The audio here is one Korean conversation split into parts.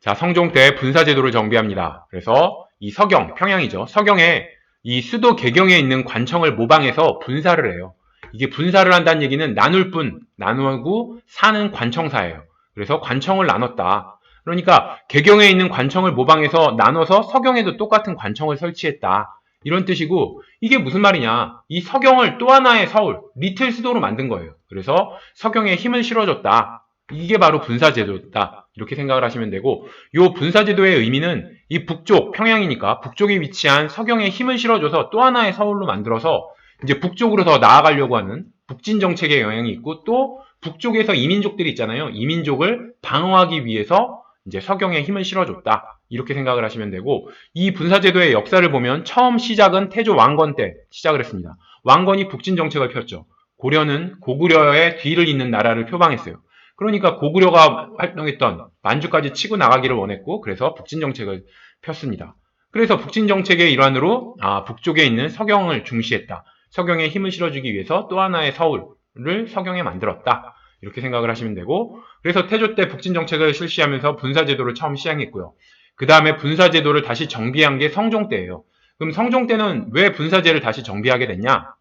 자, 성종 때 분사제도를 정비합니다. 그래서 이 서경, 평양이죠. 서경에 이 수도 개경에 있는 관청을 모방해서 분사를 해요. 이게 분사를 한다는 얘기는 나눌 뿐, 나누고 사는 관청사예요. 그래서 관청을 나눴다. 그러니까 개경에 있는 관청을 모방해서 나눠서 서경에도 똑같은 관청을 설치했다. 이런 뜻이고, 이게 무슨 말이냐. 이 서경을 또 하나의 서울, 리틀 수도로 만든 거예요. 그래서 서경에 힘을 실어줬다. 이게 바로 분사제도다. 이렇게 생각을 하시면 되고, 이 분사제도의 의미는 이 북쪽, 평양이니까 북쪽에 위치한 서경에 힘을 실어줘서 또 하나의 서울로 만들어서 이제 북쪽으로 더 나아가려고 하는 북진 정책의 영향이 있고, 또 북쪽에서 이민족들이 있잖아요. 이민족을 방어하기 위해서 이제 서경에 힘을 실어줬다. 이렇게 생각을 하시면 되고, 이 분사제도의 역사를 보면 처음 시작은 태조 왕건 때 시작을 했습니다. 왕건이 북진 정책을 폈죠. 고려는 고구려의 뒤를 잇는 나라를 표방했어요. 그러니까 고구려가 활동했던 만주까지 치고 나가기를 원했고, 그래서 북진 정책을 폈습니다. 그래서 북진 정책의 일환으로 북쪽에 있는 서경을 중시했다. 서경에 힘을 실어주기 위해서 또 하나의 서울을 서경에 만들었다. 이렇게 생각을 하시면 되고, 그래서 태조 때 북진 정책을 실시하면서 분사제도를 처음 시행했고요. 그 다음에 분사제도를 다시 정비한 게 성종 때예요. 그럼 성종 때는 왜 분사제를 다시 정비하게 됐냐?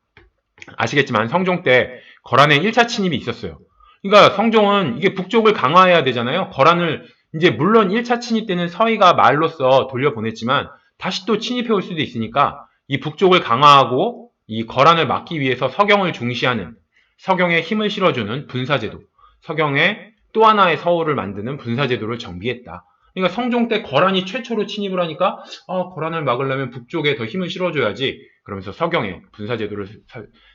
아시겠지만 성종 때 거란의 1차 침입이 있었어요. 그러니까 성종은 이게 북쪽을 강화해야 되잖아요. 거란을 이제 물론 1차 침입 때는 서희가 말로써 돌려보냈지만 다시 또 침입해 올 수도 있으니까 이 북쪽을 강화하고 이 거란을 막기 위해서 서경을 중시하는, 서경에 힘을 실어주는 분사제도, 서경에 또 하나의 서울을 만드는 분사제도를 정비했다. 그러니까 성종 때 거란이 최초로 침입을 하니까 거란을 막으려면 북쪽에 더 힘을 실어줘야지, 그러면서 서경에 분사제도를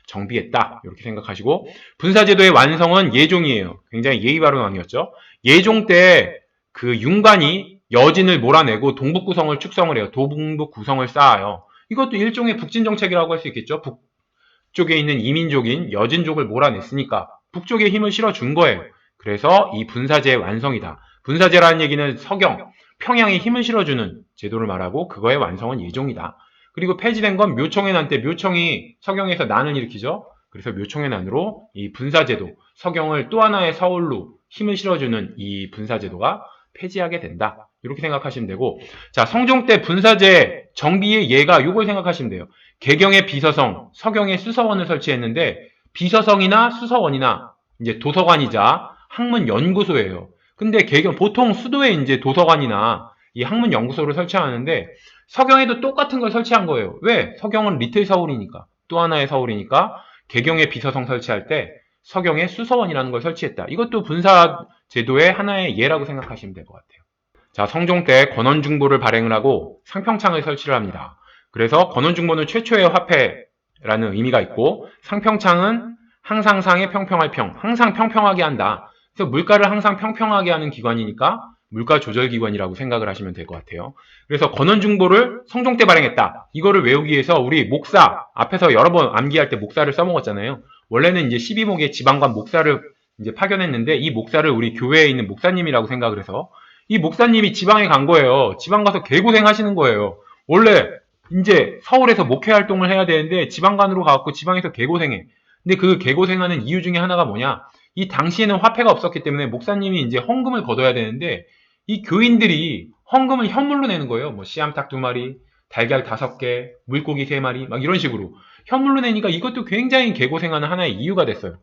정비했다. 이렇게 생각하시고, 분사제도의 완성은 예종이에요. 굉장히 예의 바른 왕이었죠. 예종 때 그 윤관이 여진을 몰아내고 동북구성을 축성을 해요. 동북구성을 쌓아요. 이것도 일종의 북진 정책이라고 할 수 있겠죠. 북쪽에 있는 이민족인 여진족을 몰아냈으니까 북쪽에 힘을 실어준 거예요. 그래서 이 분사제의 완성이다. 분사제라는 얘기는 서경, 평양에 힘을 실어주는 제도를 말하고, 그거의 완성은 예종이다. 그리고 폐지된 건 묘청의 난 때, 묘청이 서경에서 난을 일으키죠. 그래서 묘청의 난으로 이 분사제도, 서경을 또 하나의 서울로 힘을 실어주는 이 분사제도가 폐지하게 된다. 이렇게 생각하시면 되고, 자, 성종 때 분사제 정비의 예가 이걸 생각하시면 돼요. 개경의 비서성, 서경의 수서원을 설치했는데, 비서성이나 수서원이나 이제 도서관이자 학문연구소예요. 근데 보통 수도에 이제 도서관이나 이 학문연구소를 설치하는데, 서경에도 똑같은 걸 설치한 거예요. 왜? 서경은 리틀 서울이니까, 또 하나의 서울이니까 개경의 비서성 설치할 때 서경의 수서원이라는 걸 설치했다. 이것도 분사 제도의 하나의 예라고 생각하시면 될 것 같아요. 자, 성종 때 권원중보를 발행을 하고 상평창을 설치를 합니다. 그래서 권원중보는 최초의 화폐라는 의미가 있고, 상평창은 항상상의 평평할 평, 항상 평평하게 한다. 그래서 물가를 항상 평평하게 하는 기관이니까 물가 조절 기관이라고 생각을 하시면 될 것 같아요. 그래서 권원중보를 성종 때 발행했다. 이거를 외우기 위해서 우리 목사, 앞에서 여러 번 암기할 때 목사를 써먹었잖아요. 원래는 이제 12목의 지방관 목사를 이제 파견했는데, 이 목사를 우리 교회에 있는 목사님이라고 생각을 해서 이 목사님이 지방에 간 거예요. 지방 가서 개고생 하시는 거예요. 원래 이제 서울에서 목회 활동을 해야 되는데 지방간으로 가갖고 지방에서 개고생해. 근데 그 개고생하는 이유 중에 하나가 뭐냐? 이 당시에는 화폐가 없었기 때문에 목사님이 이제 헌금을 걷어야 되는데, 이 교인들이 헌금을 현물로 내는 거예요. 뭐 씨암탉 2마리, 달걀 5개, 물고기 3마리, 막 이런 식으로 현물로 내니까 이것도 굉장히 개고생하는 하나의 이유가 됐어요.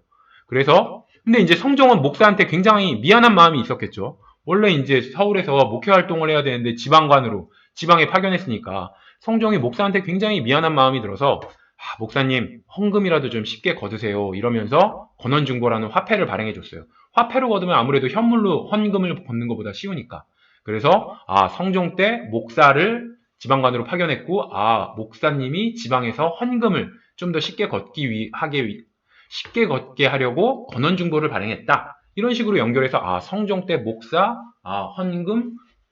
그래서 근데 이제 성종은 목사한테 굉장히 미안한 마음이 있었겠죠. 원래 이제 서울에서 목회 활동을 해야 되는데 지방관으로 지방에 파견했으니까 성종이 목사한테 굉장히 미안한 마음이 들어서, 목사님 헌금이라도 좀 쉽게 거두세요, 이러면서 권원중보라는 화폐를 발행해 줬어요. 화폐로 거두면 아무래도 현물로 헌금을 걷는 것보다 쉬우니까. 그래서 성종 때 목사를 지방관으로 파견했고, 목사님이 지방에서 헌금을 좀 더 쉽게 쉽게 걷게 하려고 권원중보를 발행했다. 이런 식으로 연결해서 성종 때 목사, 헌금,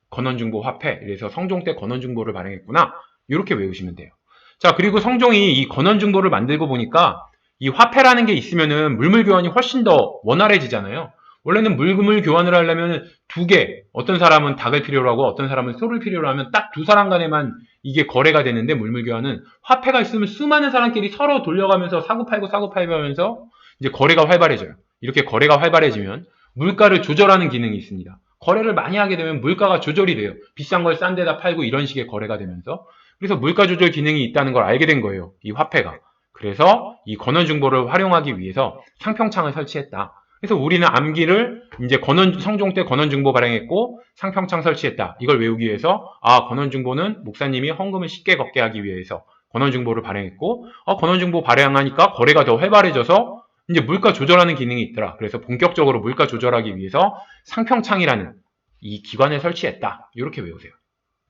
권원중보 화폐, 이래서 성종 때 권원중보를 발행했구나. 이렇게 외우시면 돼요. 자, 그리고 성종이 이 권원중보를 만들고 보니까 이 화폐라는 게 있으면은 물물 교환이 훨씬 더 원활해지잖아요. 원래는 물물 교환을 하려면 2개, 어떤 사람은 닭을 필요로 하고 어떤 사람은 소를 필요로 하면 딱 2사람 간에만 이게 거래가 되는데, 물물 교환은 화폐가 있으면 수많은 사람끼리 서로 돌려가면서 사고팔고 하면서 이제 거래가 활발해져요. 이렇게 거래가 활발해지면 물가를 조절하는 기능이 있습니다. 거래를 많이 하게 되면 물가가 조절이 돼요. 비싼 걸 싼 데다 팔고 이런 식의 거래가 되면서. 그래서 물가 조절 기능이 있다는 걸 알게 된 거예요. 이 화폐가. 그래서 이 권원중보를 활용하기 위해서 상평창을 설치했다. 그래서 우리는 암기를 이제 성종 때 권원중보 발행했고 상평창 설치했다. 이걸 외우기 위해서 권원중보는 목사님이 헌금을 쉽게 걷게 하기 위해서 권원중보를 발행했고 권원중보 발행하니까 거래가 더 활발해져서 이제 물가 조절하는 기능이 있더라. 그래서 본격적으로 물가 조절하기 위해서 상평창이라는 이 기관을 설치했다. 이렇게 외우세요.